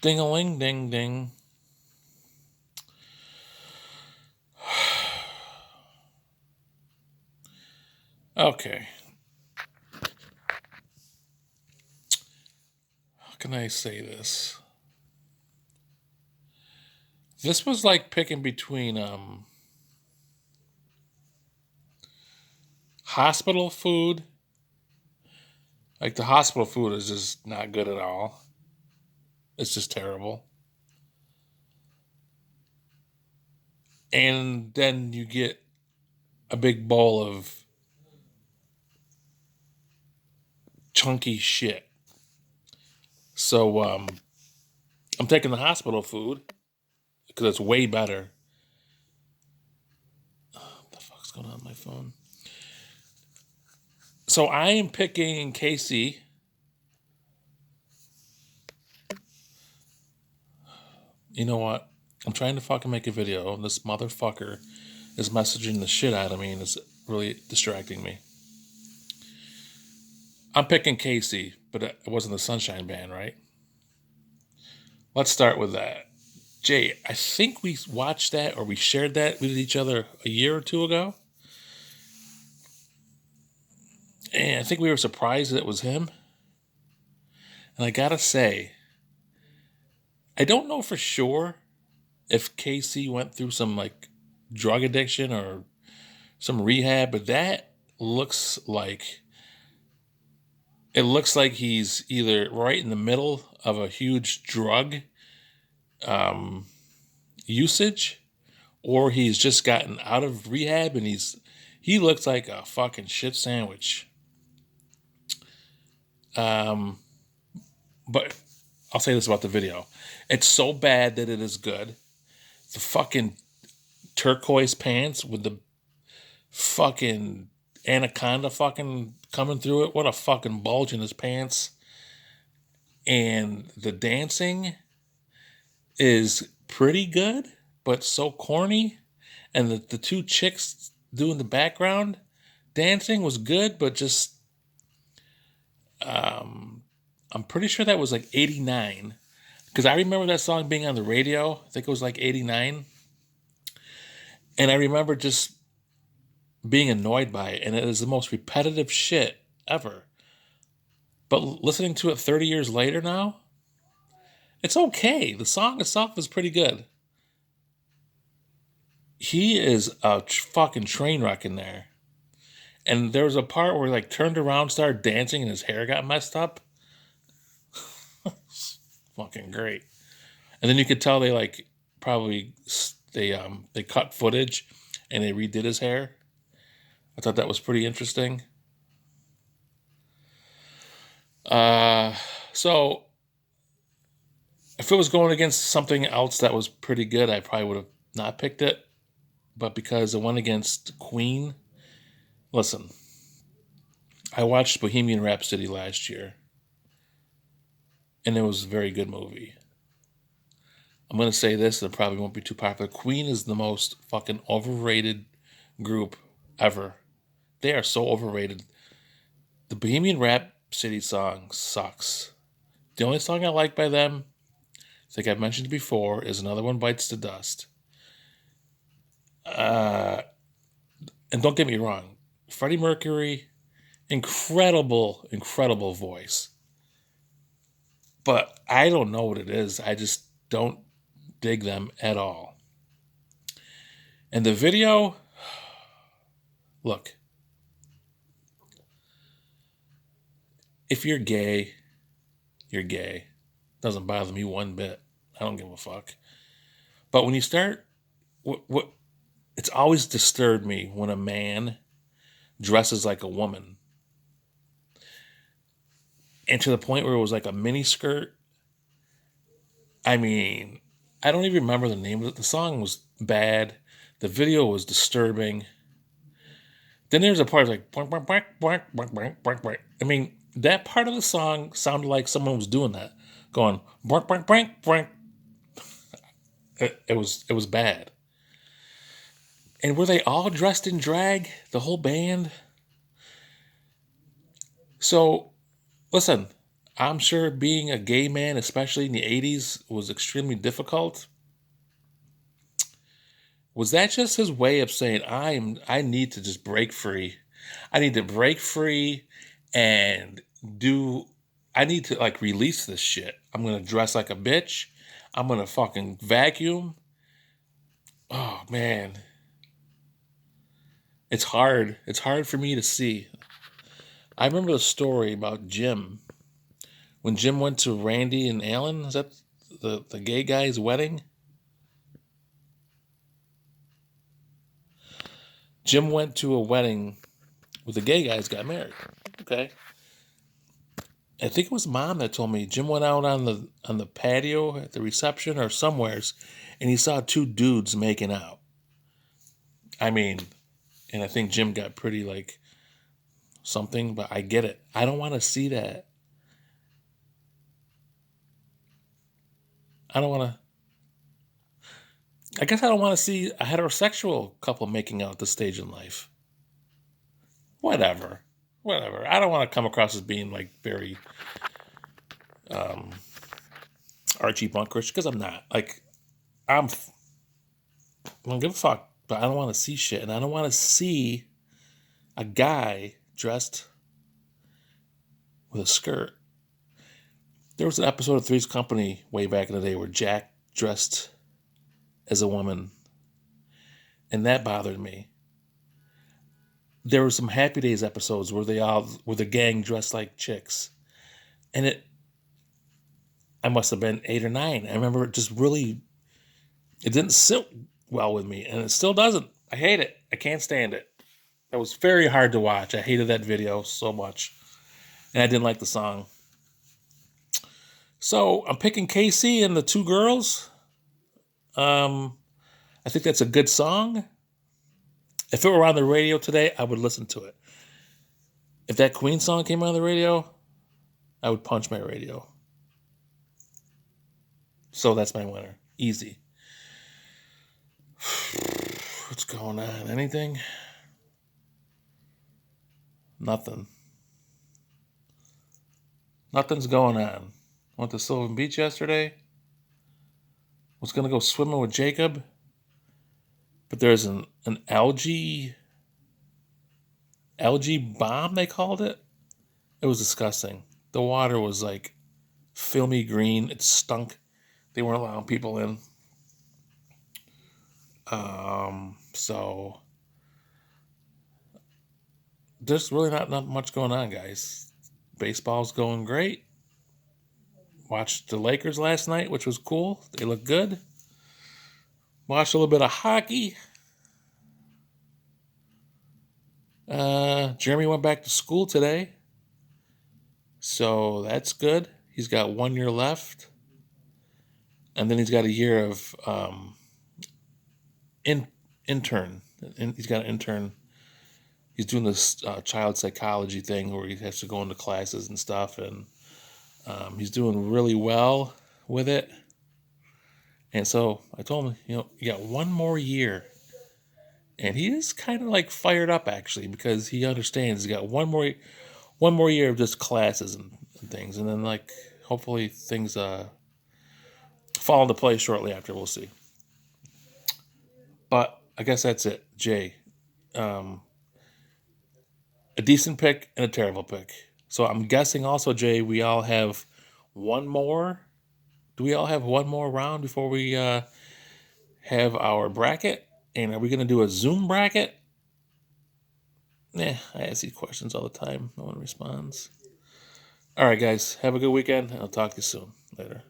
Ding-a-ling, ding, ding. Okay. How can I say this? This was like picking between hospital food. Like the hospital food is just not good at all. It's just terrible. And then you get a big bowl of chunky shit. So I'm taking the hospital food because it's way better. What the fuck's going on with my phone? So I am picking Casey. You know what? I'm trying to fucking make a video, and this motherfucker is messaging the shit out of me, and it's really distracting me. I'm picking Casey, but it wasn't the Sunshine Band, right? Let's start with that. Jay, I think we watched that or we shared that with each other a year or two ago. And I think we were surprised that it was him. And I gotta say, I don't know for sure if Casey went through some like drug addiction or some rehab, but that looks like he's either right in the middle of a huge drug um, usage, or he's just gotten out of rehab and he looks like a fucking shit sandwich. But I'll say this about the video: it's so bad that it is good. The fucking turquoise pants with the fucking anaconda fucking coming through it. What a fucking bulge in his pants. And the dancing is pretty good, but so corny. And the two chicks doing the background dancing was good, but just I'm pretty sure that was like 89. Because I remember that song being on the radio. I think it was like 89. And I remember just being annoyed by it. And it is the most repetitive shit ever. But listening to it 30 years later now, it's okay. The song itself is pretty good. He is a fucking train wreck in there. And there was a part where he like turned around, started dancing, and his hair got messed up. Fucking great. And then you could tell they like probably they cut footage and they redid his hair. I thought that was pretty interesting. So if it was going against something else that was pretty good, I probably would have not picked it. But because it went against Queen, listen, I watched Bohemian Rhapsody last year, and it was a very good movie. I'm going to say this, and it probably won't be too popular. Queen is the most fucking overrated group ever. They are so overrated. The Bohemian Rhapsody song sucks. The only song I like by them, I think I've mentioned before, is Another One Bites the Dust. And don't get me wrong, Freddie Mercury, incredible, incredible voice. But I don't know what it is. I just don't dig them at all. And the video, look, if you're gay, you're gay. Doesn't bother me one bit. I don't give a fuck. But when you start, what it's always disturbed me when a man dresses like a woman, and to the point where it was like a mini skirt. I mean, I don't even remember the name of it. The song was bad. The video was disturbing. Then there's a part like boink, boink, boink, boink, boink, boink, boink, boink. I mean, that part of the song sounded like someone was doing that, going boink, boink, boink, boink. It was bad. And were they all dressed in drag? The whole band? So, listen, I'm sure being a gay man, especially in the 80s, was extremely difficult. Was that just his way of saying, I need to just break free? I need to break free and do I need to like release this shit. I'm gonna dress like a bitch. I'm gonna fucking vacuum. Oh man. It's hard. It's hard for me to see. I remember the story about Jim. When Jim went to Randy and Alan, is that the gay guy's wedding? Jim went to a wedding where the gay guys got married. Okay. I think it was Mom that told me Jim went out on the patio at the reception or somewheres, and he saw two dudes making out. I mean, and I think Jim got pretty like something, but I get it. I don't want to see that. I don't want to. I guess I don't want to see a heterosexual couple making out at this stage in life. Whatever, whatever. I don't want to come across as being like very um, Archie Bunkerish because I'm not. Like I don't give a fuck, but I don't want to see shit, and I don't want to see a guy dressed with a skirt. There was an episode of Three's Company way back in the day where Jack dressed as a woman, and that bothered me. There were some Happy Days episodes where the gang dressed like chicks, and I must have been 8 or 9. I remember it just really, it didn't sit well with me, and it still doesn't. I hate it. I can't stand it. That was very hard to watch. I hated that video so much, and I didn't like the song. So I'm picking KC and the Two Girls. I think that's a good song. If it were on the radio today, I would listen to it. If that Queen song came on the radio, I would punch my radio. So that's my winner. Easy. What's going on? Anything? Nothing. Nothing's going on. Went to Sylvan Beach yesterday. Was going to go swimming with Jacob. But there's an algae bomb, they called it. It was disgusting. The water was like filmy green. It stunk. They weren't allowing people in. So there's really not much going on, guys. Baseball's going great. Watched the Lakers last night, which was cool. They look good. Watched a little bit of hockey. Jeremy went back to school today. So that's good. He's got 1 year left. And then he's got a year of intern. He's got an intern. He's doing this child psychology thing where he has to go into classes and stuff. And he's doing really well with it. And so I told him, you got 1 more year. And he is kind of like fired up actually because he understands he's got one more year of just classes and things, and then like hopefully things fall into place shortly after. We'll see. But I guess that's it, Jay. A decent pick and a terrible pick. So I'm guessing also, Jay, we all have one more. Do we all have one more round before we have our bracket? And are we going to do a Zoom bracket? I ask these questions all the time. No one responds. All right, guys. Have a good weekend. I'll talk to you soon. Later.